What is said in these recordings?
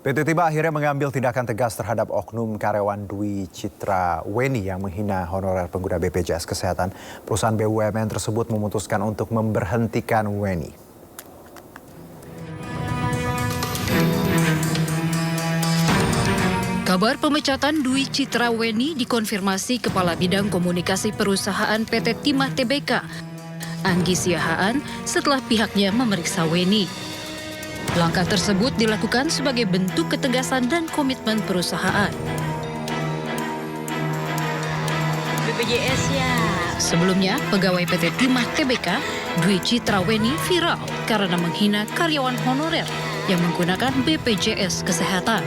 PT Timah akhirnya mengambil tindakan tegas terhadap oknum karyawan Dwi Citra Weni yang menghina honorer pengguna BPJS Kesehatan. Perusahaan BUMN tersebut memutuskan untuk memberhentikan Weni. Kabar pemecatan Dwi Citra Weni dikonfirmasi Kepala Bidang Komunikasi Perusahaan PT Timah Tbk, Anggi Siahaan, setelah pihaknya memeriksa Weni. Langkah tersebut dilakukan sebagai bentuk ketegasan dan komitmen perusahaan. BPJS ya. Sebelumnya, pegawai PT Timah Tbk, Dwi Citra Weni viral karena menghina karyawan honorer yang menggunakan BPJS Kesehatan.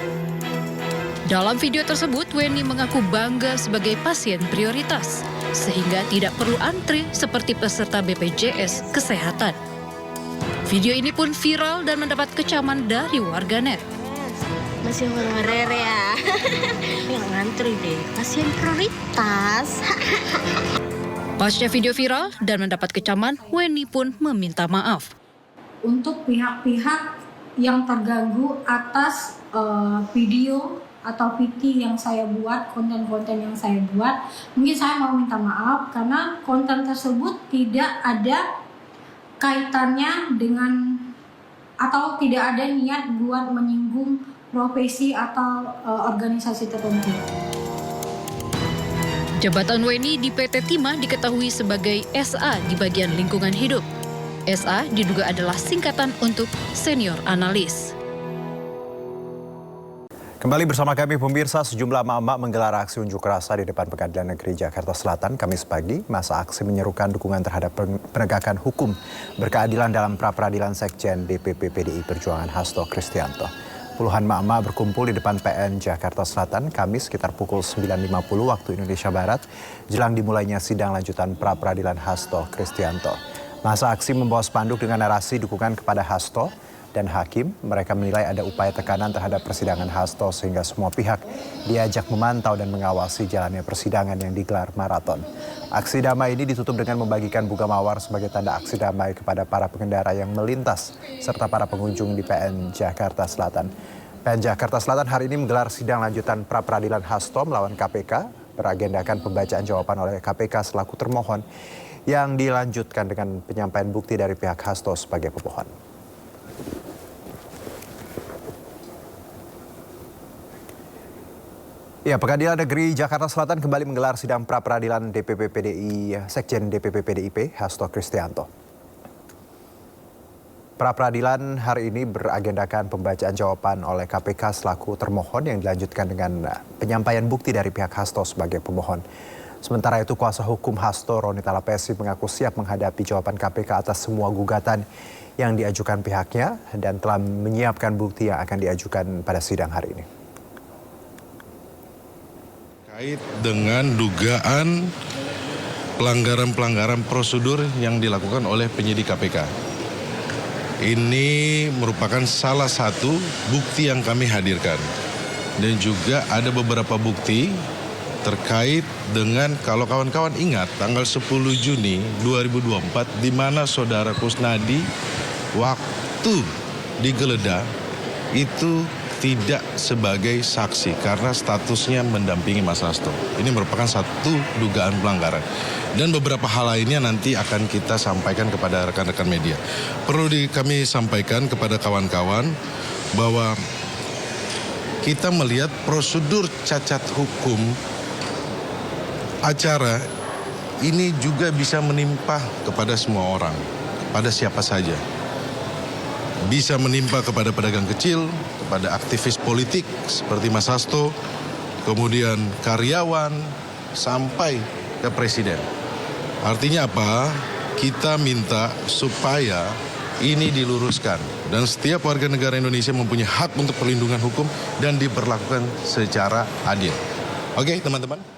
Dalam video tersebut, Weni mengaku bangga sebagai pasien prioritas, sehingga tidak perlu antri seperti peserta BPJS Kesehatan. Video ini pun viral dan mendapat kecaman dari warganet. Masih honorer ya. Yang ngantri deh, pasien prioritas. Pasca video viral dan mendapat kecaman, Weni pun meminta maaf. Untuk pihak-pihak yang terganggu atas video atau VT yang saya buat, konten-konten yang saya buat, mungkin saya mau minta maaf karena konten tersebut tidak ada kaitannya dengan atau tidak ada niat buat menyinggung profesi atau organisasi tertentu. Jabatan Weni di PT Timah diketahui sebagai SA di bagian lingkungan hidup. SA diduga adalah singkatan untuk senior analis. Kembali bersama kami pemirsa, sejumlah emak-emak menggelar aksi unjuk rasa di depan Pengadilan Negeri Jakarta Selatan Kamis pagi. Masa aksi menyerukan dukungan terhadap penegakan hukum berkeadilan dalam pra-peradilan Sekjen DPP PDI Perjuangan Hasto Kristianto. Puluhan emak-emak berkumpul di depan PN Jakarta Selatan Kamis sekitar pukul 9.50 waktu Indonesia Barat, jelang dimulainya sidang lanjutan pra-peradilan Hasto Kristianto. Masa aksi membawa spanduk dengan narasi dukungan kepada Hasto dan hakim. Mereka menilai ada upaya tekanan terhadap persidangan Hasto sehingga semua pihak diajak memantau dan mengawasi jalannya persidangan yang digelar maraton. Aksi damai ini ditutup dengan membagikan bunga mawar sebagai tanda aksi damai kepada para pengendara yang melintas serta para pengunjung di PN Jakarta Selatan. PN Jakarta Selatan hari ini menggelar sidang lanjutan pra-peradilan Hasto melawan KPK, beragendakan pembacaan jawaban oleh KPK selaku termohon yang dilanjutkan dengan penyampaian bukti dari pihak Hasto sebagai pemohon. Ya, Pengadilan Negeri Jakarta Selatan kembali menggelar sidang pra-peradilan DPP PDI, Sekjen DPP PDIP, Hasto Kristianto. Pra-peradilan hari ini beragendakan pembacaan jawaban oleh KPK selaku termohon yang dilanjutkan dengan penyampaian bukti dari pihak Hasto sebagai pemohon. Sementara itu, kuasa hukum Hasto, Roni Talapesi, mengaku siap menghadapi jawaban KPK atas semua gugatan yang diajukan pihaknya dan telah menyiapkan bukti yang akan diajukan pada sidang hari ini. Terkait dengan dugaan pelanggaran-pelanggaran prosedur yang dilakukan oleh penyidik KPK. Ini merupakan salah satu bukti yang kami hadirkan. Dan juga ada beberapa bukti terkait dengan, kalau kawan-kawan ingat, tanggal 10 Juni 2024, di mana saudara Kusnadi waktu digeledah itu tidak sebagai saksi karena statusnya mendampingi Mas Hasto. Ini merupakan satu dugaan pelanggaran. Dan beberapa hal lainnya nanti akan kita sampaikan kepada rekan-rekan media. Perlu kami sampaikan kepada kawan-kawan bahwa kita melihat prosedur cacat hukum acara ini juga bisa menimpa kepada semua orang, pada siapa saja. Bisa menimpa kepada pedagang kecil, kepada aktivis politik seperti Mas Hasto, kemudian karyawan, sampai ke presiden. Artinya apa? Kita minta supaya ini diluruskan. Dan setiap warga negara Indonesia mempunyai hak untuk perlindungan hukum dan diperlakukan secara adil. Oke, teman-teman.